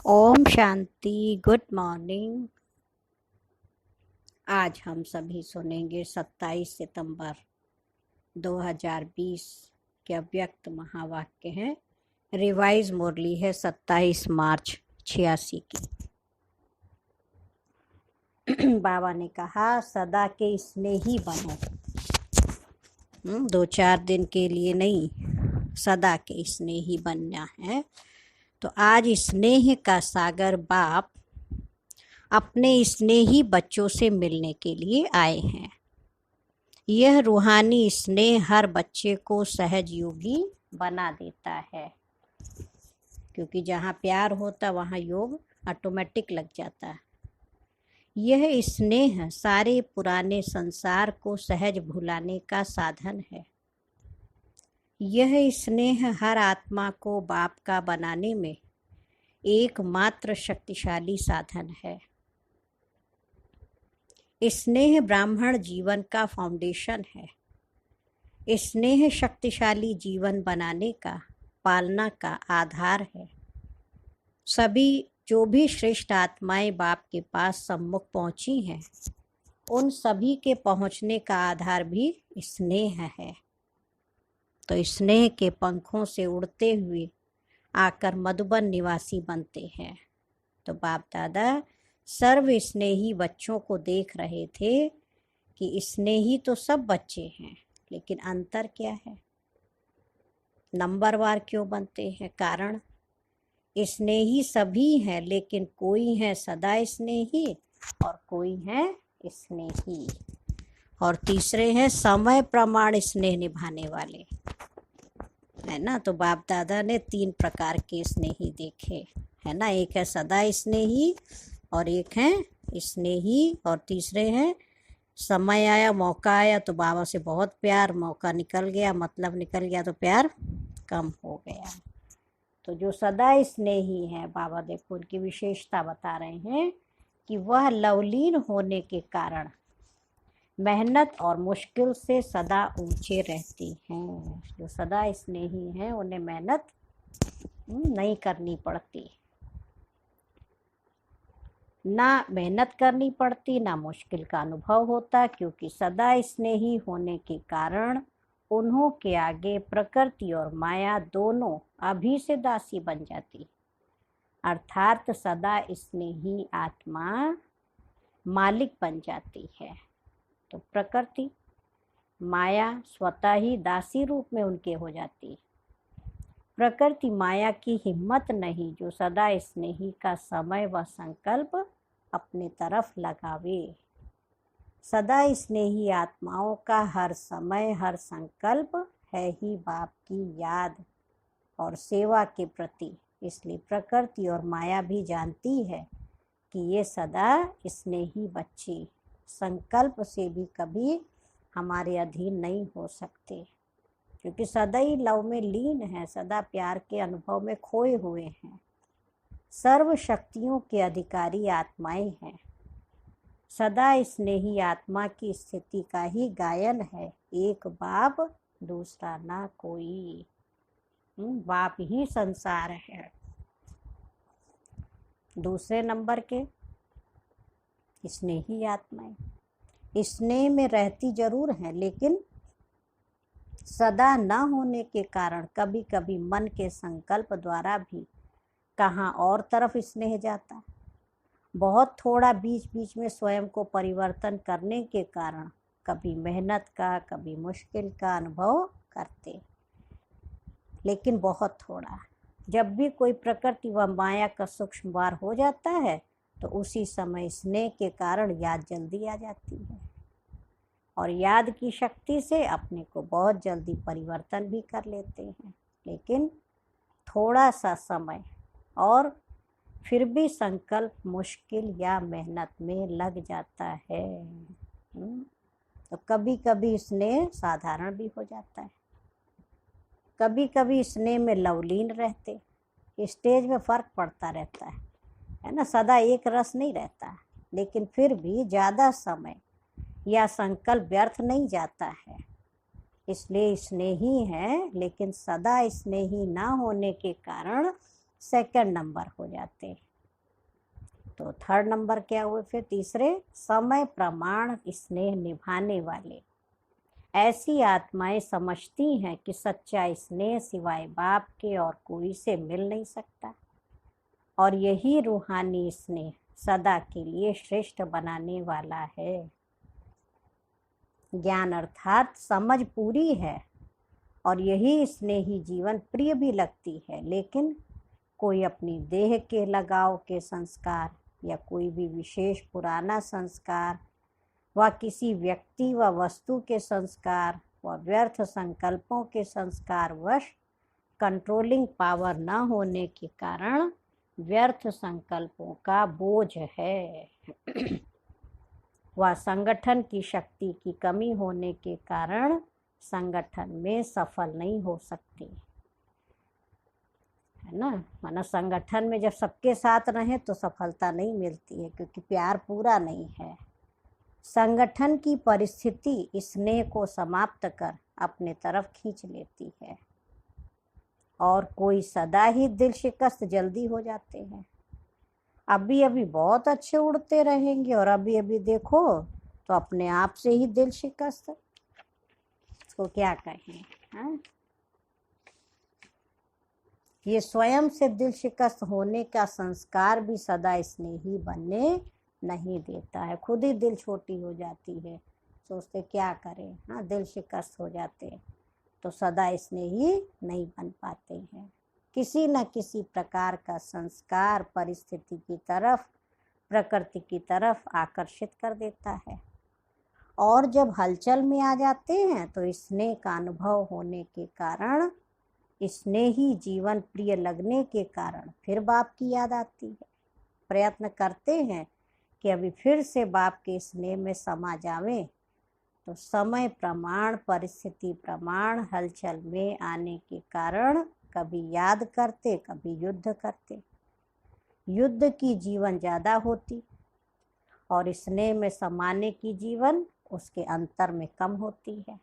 Om Shanti. Good morning. आज हम सभी सुनेंगे 27 सितंबर 2020 के अव्यक्त महावाक्य हैं। रिवाइज मुरली है 27 मार्च 86 की। बाबा ने कहा सदा के स्नेही बनो। 2-4 दिन के लिए नहीं, सदा के स्नेही बनना है। तो आज स्नेह का सागर बाप अपने स्नेही बच्चों से मिलने के लिए आए हैं। यह रूहानी स्नेह हर बच्चे को सहज योगी बना देता है, क्योंकि जहाँ प्यार होता वहाँ योग ऑटोमेटिक लग जाता है। यह स्नेह सारे पुराने संसार को सहज भुलाने का साधन है। यह स्नेह हर आत्मा को बाप का बनाने में एकमात्र शक्तिशाली साधन है। स्नेह ब्राह्मण जीवन का फाउंडेशन है। स्नेह शक्तिशाली जीवन बनाने का, पालना का आधार है। सभी जो भी श्रेष्ठ आत्माएं बाप के पास सम्मुख पहुंची हैं, उन सभी के पहुंचने का आधार भी स्नेह है। तो स्नेह के पंखों से उड़ते हुए आकर मधुबन निवासी बनते हैं। तो बाप दादा सर्व स्नेही बच्चों को देख रहे थे कि स्नेही तो सब बच्चे हैं, लेकिन अंतर क्या है, नंबरवार क्यों बनते हैं? कारण स्नेही सभी हैं, लेकिन कोई है सदा स्नेही और कोई है स्नेही, और तीसरे हैं समय प्रमाण स्नेह निभाने वाले, है ना। तो बाप दादा ने 3 प्रकार के स्नेही देखे, है ना। एक है सदा स्नेही, और एक है स्नेही, और तीसरे हैं समय आया, मौका आया तो बाबा से बहुत प्यार, मौका निकल गया, मतलब निकल गया तो प्यार कम हो गया। तो जो सदा स्नेही है, बाबा देखो उनकी विशेषता बता रहे हैं कि वह लवलीन होने के कारण मेहनत और मुश्किल से सदा ऊंचे रहती हैं। जो सदा स्नेही हैं उन्हें मेहनत नहीं करनी पड़ती, ना मेहनत करनी पड़ती, ना मुश्किल का अनुभव होता, क्योंकि सदा स्नेही होने के कारण उन्हों के आगे प्रकृति और माया दोनों अभी से दासी बन जाती। अर्थात सदा स्नेही आत्मा मालिक बन जाती है। तो प्रकृति माया स्वतः ही दासी रूप में उनके हो जाती। प्रकृति माया की हिम्मत नहीं जो सदा स्नेही का समय व संकल्प अपने तरफ लगावे। सदा स्नेही आत्माओं का हर समय हर संकल्प है ही बाप की याद और सेवा के प्रति। इसलिए प्रकृति और माया भी जानती है कि ये सदा स्नेही बच्चे संकल्प से भी कभी हमारे अधीन नहीं हो सकते, क्योंकि सदा ही लव में लीन है, सदा प्यार के अनुभव में खोए हुए हैं। सर्व शक्तियों के अधिकारी आत्माएं हैं। सदा स्नेही आत्मा की स्थिति का ही गायन है, एक बाप दूसरा ना कोई। बाप ही संसार है। दूसरे नंबर के स्नेही आत्माएं स्नेह में रहती जरूर हैं, लेकिन सदा न होने के कारण कभी कभी मन के संकल्प द्वारा भी कहाँ और तरफ स्नेह जाता। बहुत थोड़ा बीच बीच में स्वयं को परिवर्तन करने के कारण कभी मेहनत का कभी मुश्किल का अनुभव करते, लेकिन बहुत थोड़ा। जब भी कोई प्रकृति व माया का सूक्ष्म वार हो जाता है तो उसी समय स्नेह के कारण याद जल्दी आ जाती है, और याद की शक्ति से अपने को बहुत जल्दी परिवर्तन भी कर लेते हैं। लेकिन थोड़ा सा समय और फिर भी संकल्प मुश्किल या मेहनत में लग जाता है। तो कभी कभी स्नेह साधारण भी हो जाता है, कभी कभी स्नेह में लवलीन रहते। स्टेज में फर्क पड़ता रहता है ना। सदा एक रस नहीं रहता, लेकिन फिर भी ज़्यादा समय या संकल्प व्यर्थ नहीं जाता है। इसलिए स्नेही है, लेकिन सदा स्नेही ना होने के कारण सेकंड नंबर हो जाते। तो थर्ड नंबर क्या हुए फिर तीसरे, समय प्रमाण स्नेह निभाने वाले। ऐसी आत्माएं समझती हैं कि सच्चा स्नेह सिवाय बाप के और कोई से मिल नहीं सकता, और यही रूहानी स्नेह सदा के लिए श्रेष्ठ बनाने वाला है। ज्ञान अर्थात समझ पूरी है, और यही स्नेही जीवन प्रिय भी लगती है, लेकिन कोई अपनी देह के लगाव के संस्कार या कोई भी विशेष पुराना संस्कार व किसी व्यक्ति व वस्तु के संस्कार व व्यर्थ संकल्पों के संस्कार वश कंट्रोलिंग पावर न होने के कारण व्यर्थ संकल्पों का बोझ है व संगठन की शक्ति की कमी होने के कारण संगठन में सफल नहीं हो सकते, है ना। माना संगठन में जब सबके साथ रहें तो सफलता नहीं मिलती है, क्योंकि प्यार पूरा नहीं है। संगठन की परिस्थिति स्नेह को समाप्त कर अपने तरफ खींच लेती है, और कोई सदा ही दिल शिकस्त जल्दी हो जाते हैं। अभी अभी बहुत अच्छे उड़ते रहेंगे और अभी अभी देखो तो अपने आप से ही दिल शिकस्त, इसको क्या कहें, हाँ? ये स्वयं से दिल शिकस्त होने का संस्कार भी सदा स्नेही बनने नहीं देता है। खुद ही दिल छोटी हो जाती है, सोचते क्या करें, हाँ, दिल शिकस्त हो जाते हैं तो सदा स्नेही नहीं बन पाते हैं। किसी न किसी प्रकार का संस्कार परिस्थिति की तरफ, प्रकृति की तरफ आकर्षित कर देता है, और जब हलचल में आ जाते हैं तो स्नेह का अनुभव होने के कारण, स्नेही जीवन प्रिय लगने के कारण फिर बाप की याद आती है। प्रयत्न करते हैं कि अभी फिर से बाप के स्नेह में समा जावें, तो समय प्रमाण, परिस्थिति प्रमाण हलचल में आने के कारण कभी याद करते, कभी युद्ध करते। युद्ध की जीवन ज़्यादा होती और स्नेह में समाने की जीवन उसके अंतर में कम होती है,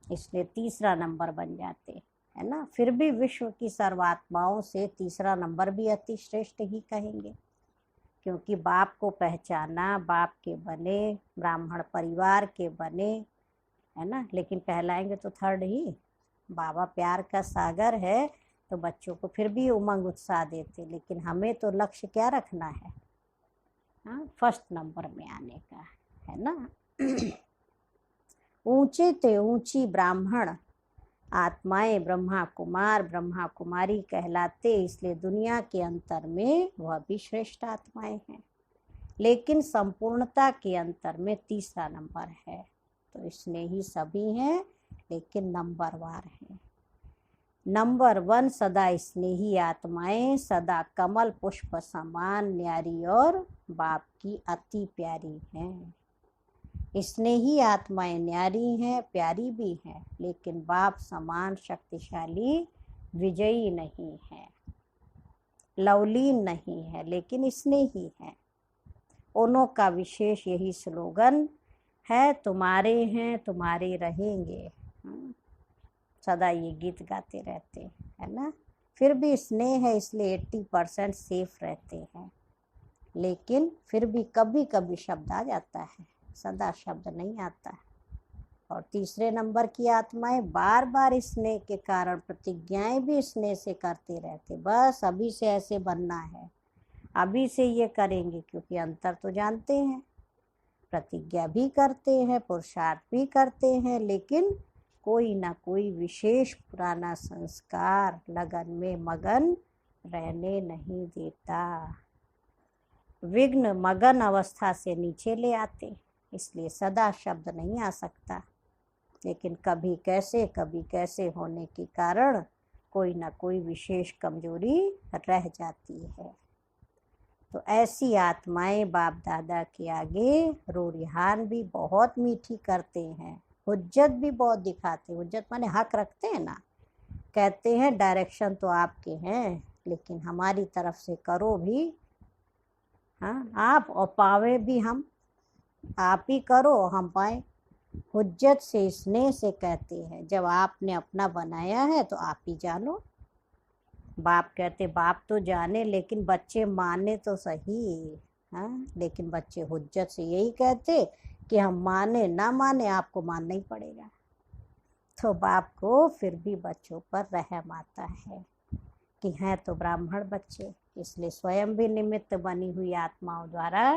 इसलिए तीसरा नंबर बन जाते, है ना। फिर भी विश्व की सर्वात्माओं से तीसरा नंबर भी अति श्रेष्ठ ही कहेंगे, क्योंकि बाप को पहचाना, बाप के बने, ब्राह्मण परिवार के बने, है ना। लेकिन कहलाएंगे तो थर्ड ही। बाबा प्यार का सागर है तो बच्चों को फिर भी उमंग उत्साह देते, लेकिन हमें तो लक्ष्य क्या रखना है, हाँ, फर्स्ट नंबर में आने का, है ना। ऊंचे ते ऊंची ब्राह्मण आत्माएं ब्रह्मा कुमार, ब्रह्मा कुमारी कहलाते, इसलिए दुनिया के अंतर में वह भी श्रेष्ठ आत्माएं हैं, लेकिन संपूर्णता के अंतर में तीसरा नंबर है। तो इसलिए ही सभी हैं, लेकिन नंबरवार हैं। नंबर 1 सदा स्नेही आत्माएं, सदा कमल पुष्प समान न्यारी और बाप की अति प्यारी हैं। स्नेही आत्माएं न्यारी हैं, प्यारी भी हैं, लेकिन बाप समान शक्तिशाली विजयी नहीं है, लवलीन नहीं है, लेकिन स्नेही है। उनों का विशेष यही स्लोगन है, तुम्हारे हैं तुम्हारे रहेंगे। सदा ये गीत गाते रहते हैं, है ना। फिर भी स्नेह है इसलिए 80% सेफ रहते हैं, लेकिन फिर भी कभी कभी शब्द आ जाता है, सदा शब्द नहीं आता है। और तीसरे नंबर की आत्माएं बार बार स्नेह के कारण प्रतिज्ञाएं भी स्नेह से करते रहते, बस अभी से ऐसे बनना है, अभी से ये करेंगे, क्योंकि अंतर तो जानते हैं। प्रतिज्ञा भी करते हैं, पुरुषार्थ भी करते हैं, लेकिन कोई ना कोई विशेष पुराना संस्कार लगन में मगन रहने नहीं देता, विघ्न मगन अवस्था से नीचे ले आते, इसलिए सदा शब्द नहीं आ सकता, लेकिन कभी कैसे होने के कारण कोई ना कोई विशेष कमजोरी रह जाती है। तो ऐसी आत्माएं बाप दादा के आगे रोरिहान भी बहुत मीठी करते हैं, हुज्जत भी बहुत दिखाते हैं। हुज्जत माने हक रखते हैं ना, कहते हैं डायरेक्शन तो आपके हैं, लेकिन हमारी तरफ से करो भी, हाँ, आप और पावे भी हम, आप ही करो हम पाए। हुज्जत से स्नेह से कहते हैं, जब आपने अपना बनाया है तो आप ही जानो, बाप कहते बाप तो जाने लेकिन बच्चे माने तो सही। हाँ, लेकिन बच्चे हुज्जत से यही कहते कि हम माने ना माने आपको मानना ही पड़ेगा। तो बाप को फिर भी बच्चों पर रहम आता है कि हैं तो ब्राह्मण बच्चे, इसलिए स्वयं भी निमित्त बनी हुई आत्माओं द्वारा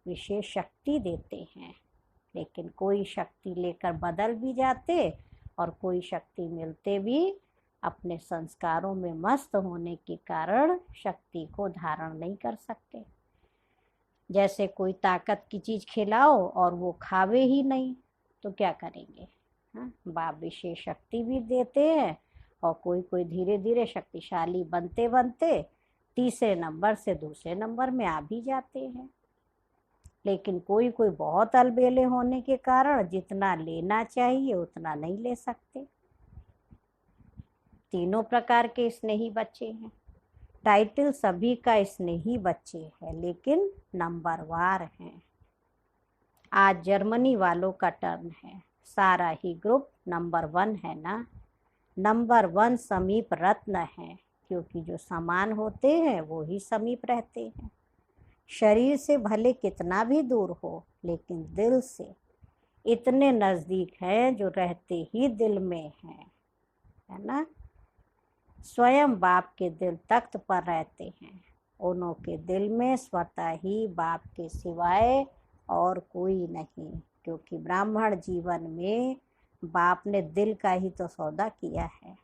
विशेष शक्ति देते हैं। लेकिन कोई शक्ति लेकर बदल भी जाते और कोई शक्ति मिलते भी अपने संस्कारों में मस्त होने के कारण शक्ति को धारण नहीं कर सकते। जैसे कोई ताकत की चीज खिलाओ और वो खावे ही नहीं तो क्या करेंगे। हाँ, बाप विशेष शक्ति भी देते हैं और कोई कोई धीरे धीरे शक्तिशाली बनते बनते तीसरे नंबर से दूसरे नंबर में आ भी जाते हैं। लेकिन कोई कोई बहुत अलबेले होने के कारण जितना लेना चाहिए उतना नहीं ले सकते। तीनों प्रकार के स्नेही बच्चे हैं। टाइटल सभी का स्नेही बच्चे है लेकिन नंबरवार हैं। आज जर्मनी वालों का टर्न है। सारा ही ग्रुप नंबर 1 है ना। नंबर 1 समीप रत्न है, क्योंकि जो समान होते हैं वो ही समीप रहते हैं। शरीर से भले कितना भी दूर हो लेकिन दिल से इतने नज़दीक हैं जो रहते ही दिल में हैं, है ना। स्वयं बाप के दिल तख्त पर रहते हैं। उन्हों के दिल में स्वतः ही बाप के सिवाय और कोई नहीं, क्योंकि ब्राह्मण जीवन में बाप ने दिल का ही तो सौदा किया है।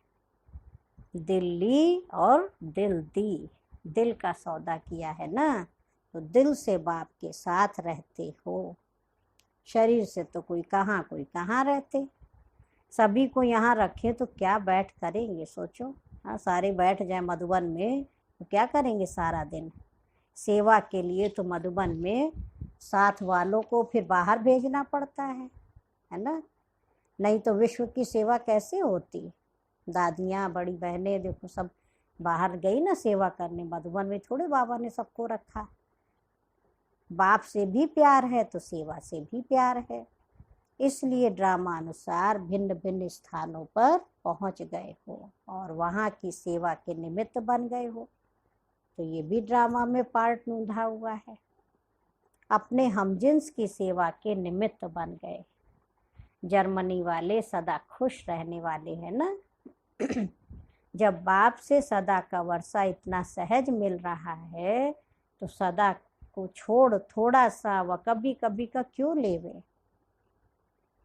दिल ली और दिल दी, दिल का सौदा किया है ना, तो दिल से बाप के साथ रहते हो। शरीर से तो कोई कहाँ रहते। सभी को यहाँ रखे तो क्या बैठ करेंगे, सोचो। हाँ, सारे बैठ जाए मधुबन में तो क्या करेंगे सारा दिन। सेवा के लिए तो मधुबन में साथ वालों को फिर बाहर भेजना पड़ता है ना। नहीं तो विश्व की सेवा कैसे होती। दादियाँ बड़ी बहनें देखो सब बाहर गई ना सेवा करने। मधुबन में थोड़े बाबा ने सबको रखा। बाप से भी प्यार है तो सेवा से भी प्यार है, इसलिए ड्रामा अनुसार भिन्न भिन्न स्थानों पर पहुंच गए हो और वहाँ की सेवा के निमित्त बन गए हो। तो ये भी ड्रामा में पार्ट निभा हुआ है। अपने हमजिन्स की सेवा के निमित्त बन गए। जर्मनी वाले सदा खुश रहने वाले हैं ना। जब बाप से सदा का वर्षा इतना सहज मिल रहा है तो सदा को छोड़ थोड़ा सा व कभी कभी का क्यों लेवे,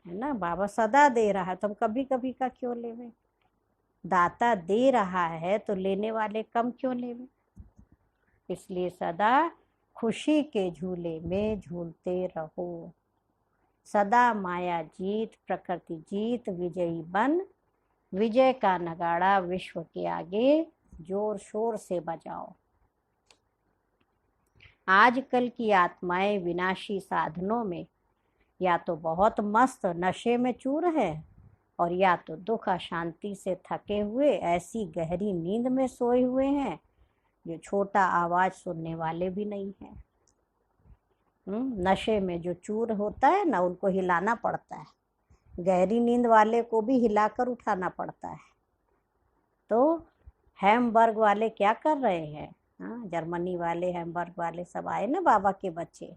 है ना। बाबा सदा दे रहा है तो हम कभी कभी का क्यों लेवे। दाता दे रहा है तो लेने वाले कम क्यों लेवे। इसलिए सदा खुशी के झूले में झूलते रहो। सदा माया जीत प्रकृति जीत विजयी बन, विजय का नगाड़ा विश्व के आगे जोर शोर से बजाओ। आजकल की आत्माएं विनाशी साधनों में या तो बहुत मस्त नशे में चूर है और या तो दुख अशांति से थके हुए ऐसी गहरी नींद में सोए हुए हैं जो छोटा आवाज सुनने वाले भी नहीं हैं। नशे में जो चूर होता है ना उनको हिलाना पड़ता है, गहरी नींद वाले को भी हिलाकर उठाना पड़ता है। तो हैमबर्ग वाले क्या कर रहे हैं। हाँ, जर्मनी वाले हैमबर्ग वाले सब आए ना बाबा के बच्चे।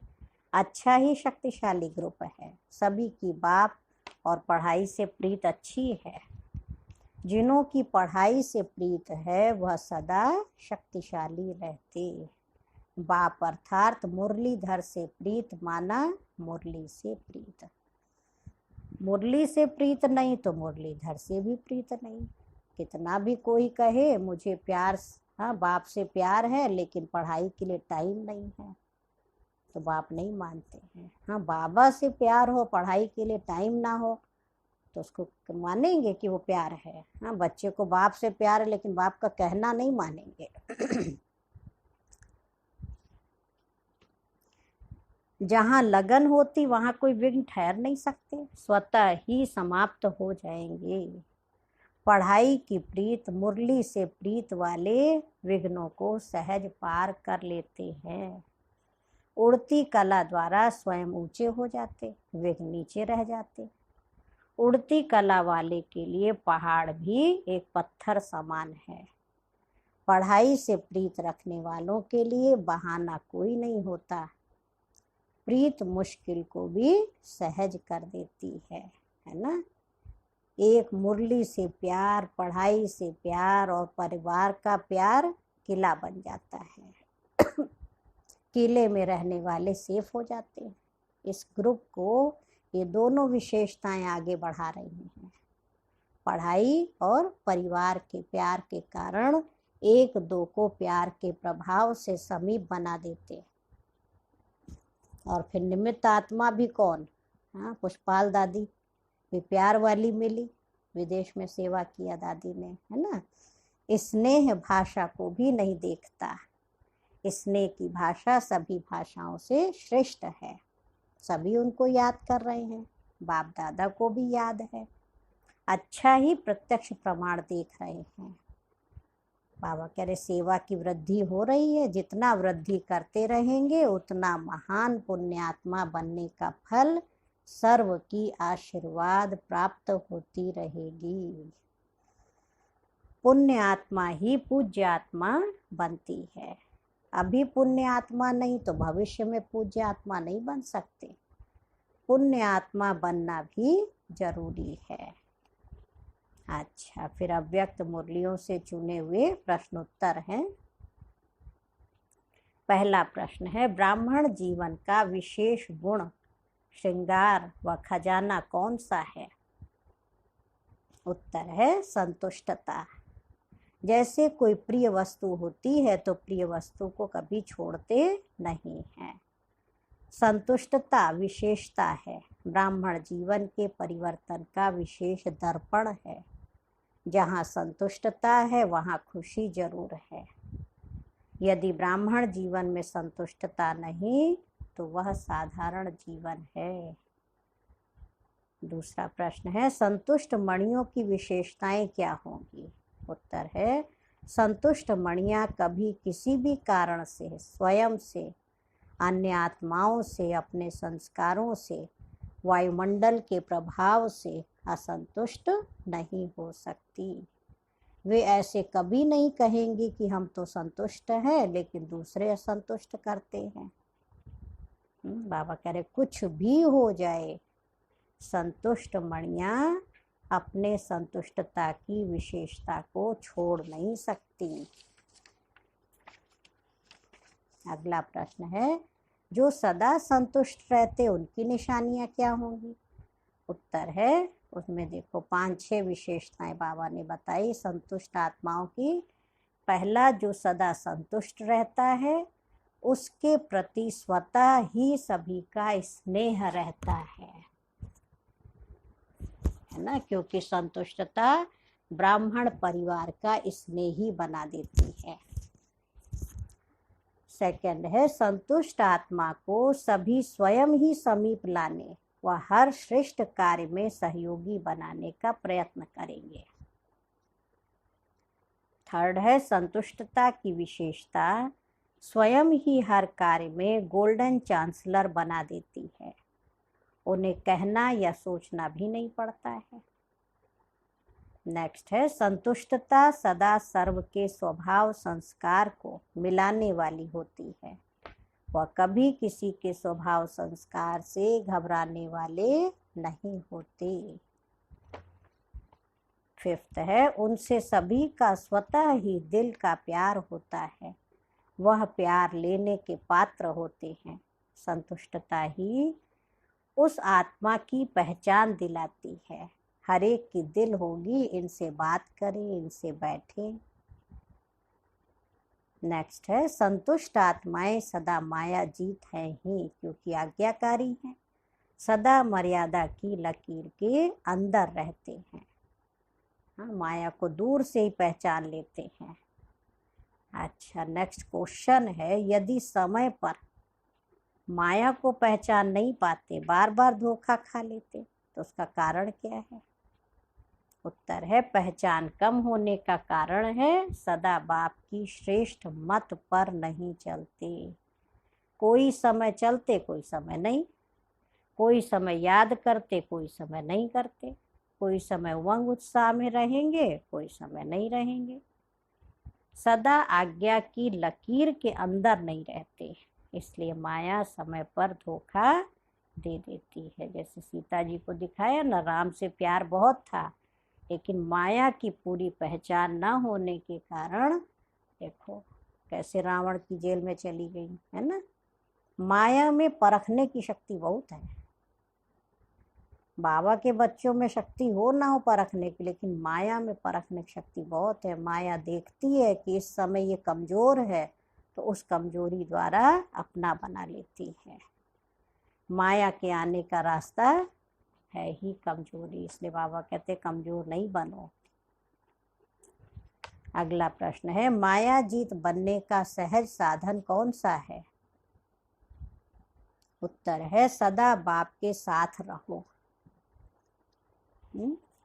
अच्छा ही शक्तिशाली ग्रुप है। सभी की बाप और पढ़ाई से प्रीत अच्छी है। जिन्हों की पढ़ाई से प्रीत है वह सदा शक्तिशाली रहते। बाप अर्थात मुरलीधर से प्रीत माना मुरली से प्रीत। मुरली से प्रीत नहीं तो मुरलीधर से भी प्रीत नहीं। कितना भी कोई कहे मुझे प्यार, हाँ बाप से प्यार है लेकिन पढ़ाई के लिए टाइम नहीं है, तो बाप नहीं मानते हैं। हाँ, बाबा से प्यार हो पढ़ाई के लिए टाइम ना हो तो उसको मानेंगे कि वो प्यार है। हाँ, बच्चे को बाप से प्यार है लेकिन बाप का कहना नहीं मानेंगे। जहाँ लगन होती वहाँ कोई विघ्न ठहर नहीं सकते, स्वतः ही समाप्त हो जाएंगे। पढ़ाई की प्रीत मुरली से प्रीत वाले विघ्नों को सहज पार कर लेते हैं। उड़ती कला द्वारा स्वयं ऊंचे हो जाते, विघ्न नीचे रह जाते। उड़ती कला वाले के लिए पहाड़ भी एक पत्थर समान है। पढ़ाई से प्रीत रखने वालों के लिए बहाना कोई नहीं होता। प्रीत मुश्किल को भी सहज कर देती है ना। एक मुरली से प्यार, पढ़ाई से प्यार और परिवार का प्यार किला बन जाता है। किले में रहने वाले सेफ हो जाते हैं। इस ग्रुप को ये दोनों विशेषताएं आगे बढ़ा रही हैं। पढ़ाई और परिवार के प्यार के कारण एक दो को प्यार के प्रभाव से समीप बना देते। और फिर निमित्त आत्मा भी कौन? हाँ, पुष्पाल दादी भी प्यार वाली मिली, विदेश में सेवा किया दादी ने, है ना। स्नेह भाषा को भी नहीं देखता। स्नेह की भाषा सभी भाषाओं से श्रेष्ठ है। सभी उनको याद कर रहे हैं, बाप दादा को भी याद है, अच्छा ही प्रत्यक्ष प्रमाण देख रहे हैं। बाबा कह रहे सेवा की वृद्धि हो रही है, जितना वृद्धि करते रहेंगे उतना महान पुण्यात्मा बनने का फल सर्व की आशीर्वाद प्राप्त होती रहेगी। पुण्य आत्मा ही पूज्य आत्मा बनती है। अभी पुण्य आत्मा नहीं तो भविष्य में पूज्य आत्मा नहीं बन सकते। पुण्य आत्मा बनना भी जरूरी है। अच्छा, फिर अव्यक्त मुरलियों से चुने हुए प्रश्नोत्तर हैं। पहला प्रश्न है, ब्राह्मण जीवन का विशेष गुण, श्रृंगार व खजाना कौन सा है? उत्तर है संतुष्टता। जैसे कोई प्रिय वस्तु होती है तो प्रिय वस्तु को कभी छोड़ते नहीं हैं। संतुष्टता विशेषता है। ब्राह्मण जीवन के परिवर्तन का विशेष दर्पण है। जहाँ संतुष्टता है वहाँ खुशी जरूर है। यदि ब्राह्मण जीवन में संतुष्टता नहीं तो वह साधारण जीवन है। दूसरा प्रश्न है, संतुष्ट मणियों की विशेषताएं क्या होंगी? उत्तर है, संतुष्ट मणियाँ कभी किसी भी कारण से, स्वयं से, अन्य आत्माओं से, अपने संस्कारों से, वायुमंडल के प्रभाव से असंतुष्ट नहीं हो सकती। वे ऐसे कभी नहीं कहेंगी कि हम तो संतुष्ट हैं लेकिन दूसरे असंतुष्ट करते हैं। बाबा कह रहे कुछ भी हो जाए, संतुष्ट मणियाँ अपने संतुष्टता की विशेषता को छोड़ नहीं सकती। अगला प्रश्न है, जो सदा संतुष्ट रहते उनकी निशानियां क्या होंगी? उत्तर है, उसमें देखो 5-6 विशेषताएं बाबा ने बताई संतुष्ट आत्माओं की। पहला, जो सदा संतुष्ट रहता है उसके प्रति स्वतः ही सभी का स्नेह रहता है ना, क्योंकि संतुष्टता ब्राह्मण परिवार का स्नेही बना देती है। सेकंड है, संतुष्ट आत्मा को सभी स्वयं ही समीप लाने व हर श्रेष्ठ कार्य में सहयोगी बनाने का प्रयत्न करेंगे। थर्ड है, संतुष्टता की विशेषता स्वयं ही हर कार्य में गोल्डन चांसलर बना देती है। उन्हें कहना या सोचना भी नहीं पड़ता है। नेक्स्ट है, संतुष्टता सदा सर्व के स्वभाव संस्कार को मिलाने वाली होती है। वह कभी किसी के स्वभाव संस्कार से घबराने वाले नहीं होते। फिफ्थ है, उनसे सभी का स्वतः ही दिल का प्यार होता है। वह प्यार लेने के पात्र होते हैं। संतुष्टता ही उस आत्मा की पहचान दिलाती है। हर एक की दिल होगी, इनसे बात करें, इनसे बैठें। नेक्स्ट है, संतुष्ट आत्माएं सदा माया जीत हैं ही, क्योंकि आज्ञाकारी हैं। सदा मर्यादा की लकीर के अंदर रहते हैं। हाँ, माया को दूर से ही पहचान लेते हैं। अच्छा, नेक्स्ट क्वेश्चन है, यदि समय पर माया को पहचान नहीं पाते, बार बार धोखा खा लेते, तो उसका कारण क्या है? उत्तर है, पहचान कम होने का कारण है सदा बाप की श्रेष्ठ मत पर नहीं चलते। कोई समय चलते, कोई समय नहीं। कोई समय याद करते, कोई समय नहीं करते। कोई समय उमंग उत्साह में रहेंगे, कोई समय नहीं रहेंगे। सदा आज्ञा की लकीर के अंदर नहीं रहते, इसलिए माया समय पर धोखा दे देती है। जैसे सीता जी को दिखाया ना, राम से प्यार बहुत था, लेकिन माया की पूरी पहचान न होने के कारण देखो कैसे रावण की जेल में चली गई, है ना। माया में परखने की शक्ति बहुत है। बाबा के बच्चों में शक्ति हो ना हो परखने की, लेकिन माया में परखने की शक्ति बहुत है। माया देखती है कि इस समय ये कमजोर है, तो उस कमजोरी द्वारा अपना बना लेती है। माया के आने का रास्ता है ही कमजोरी, इसलिए बाबा कहते कमजोर नहीं बनो। अगला प्रश्न है, माया जीत बनने का सहज साधन कौन सा है? उत्तर है, सदा बाप के साथ रहो।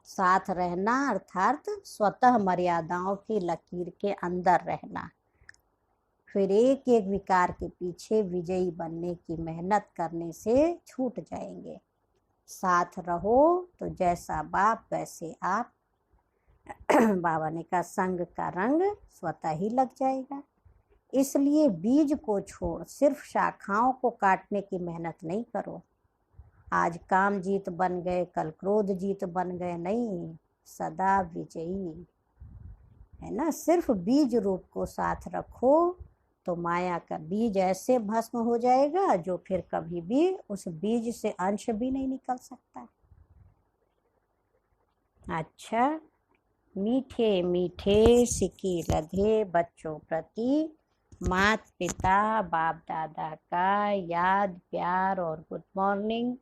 साथ रहना अर्थात स्वतः मर्यादाओं की लकीर के अंदर रहना। फिर एक एक विकार के पीछे विजयी बनने की मेहनत करने से छूट जाएंगे। साथ रहो तो जैसा बाप वैसे आप। बाबा ने कहा संग का रंग स्वतः ही लग जाएगा। इसलिए बीज को छोड़ सिर्फ शाखाओं को काटने की मेहनत नहीं करो। आज काम जीत बन गए, कल क्रोध जीत बन गए, नहीं, सदा विजयी, है ना। सिर्फ बीज रूप को साथ रखो तो माया का बीज ऐसे भस्म हो जाएगा जो फिर कभी भी उस बीज से अंश भी नहीं निकल सकता। अच्छा, मीठे मीठे सिक्के लधे बच्चों प्रति माता पिता बाप दादा का याद प्यार और गुड मॉर्निंग।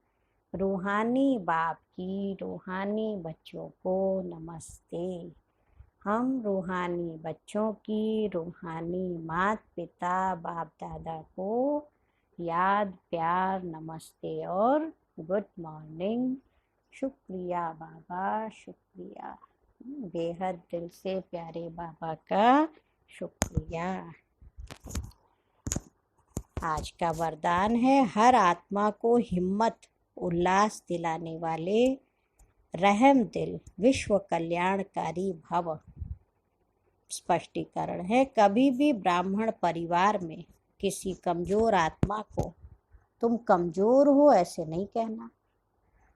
रूहानी बाप की रूहानी बच्चों को नमस्ते। हम रूहानी बच्चों की रूहानी माता पिता बाप दादा को याद प्यार नमस्ते और गुड मॉर्निंग। शुक्रिया बाबा, शुक्रिया, बेहद दिल से प्यारे बाबा का शुक्रिया। आज का वरदान है, हर आत्मा को हिम्मत उल्लास दिलाने वाले रहम दिल विश्व कल्याणकारी भव। स्पष्टीकरण है, कभी भी ब्राह्मण परिवार में किसी कमजोर आत्मा को तुम कमजोर हो ऐसे नहीं कहना।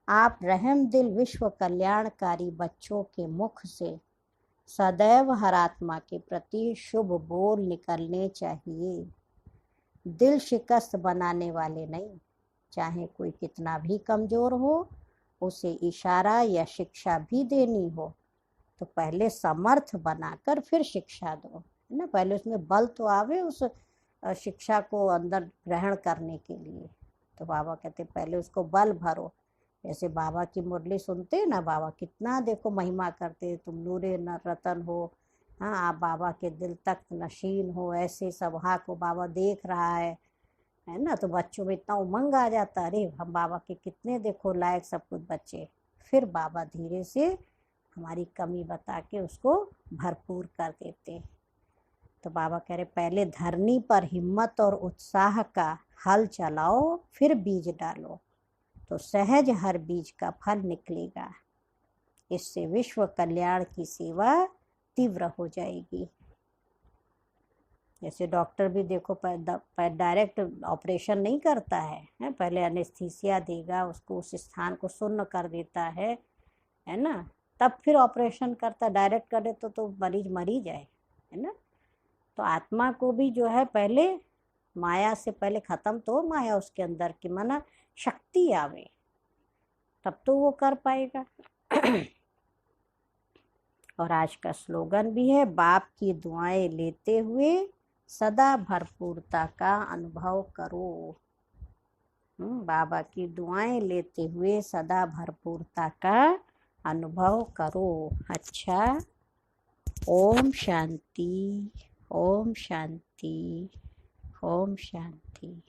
आप रहम दिल विश्व कल्याणकारी बच्चों के मुख से सदैव हर आत्मा के प्रति शुभ बोल निकलने चाहिए। दिल शिकस्त बनाने वाले नहीं। चाहे कोई कितना भी कमजोर हो, उसे इशारा या शिक्षा भी देनी हो तो पहले समर्थ बनाकर फिर शिक्षा दो, है ना। पहले उसमें बल तो आवे उस शिक्षा को अंदर ग्रहण करने के लिए। तो बाबा कहते पहले उसको बल भरो। जैसे बाबा की मुरली सुनते ना, बाबा कितना देखो महिमा करते, तुम नूरे न रतन हो, हाँ आप बाबा के दिल तक नशीन हो, ऐसे सभा को बाबा देख रहा है ना। तो बच्चों में इतना उमंग आ जाता, अरे हम बाबा के कितने देखो लायक सब कुछ बच्चे। फिर बाबा धीरे से हमारी कमी बता के उसको भरपूर कर देते। तो बाबा कह रहे पहले धरनी पर हिम्मत और उत्साह का हल चलाओ, फिर बीज डालो तो सहज हर बीज का फल निकलेगा। इससे विश्व कल्याण की सेवा तीव्र हो जाएगी। जैसे डॉक्टर भी देखो डायरेक्ट ऑपरेशन नहीं करता है, पहले एनेस्थीसिया देगा, उसको उस स्थान को सुन्न कर देता है ना, तब फिर ऑपरेशन करता। डायरेक्ट करे तो मरीज मर ही जाए, है ना। तो आत्मा को भी जो है पहले माया से पहले ख़त्म तो माया उसके अंदर की माना शक्ति आवे, तब तो वो कर पाएगा। और आज का स्लोगन भी है, बाप की दुआएं लेते हुए सदा भरपूरता का अनुभव करो। बाबा की दुआएं लेते हुए सदा भरपूरता का अनुभव करो। अच्छा, ओम शांति, ओम शांति, ओम शांति।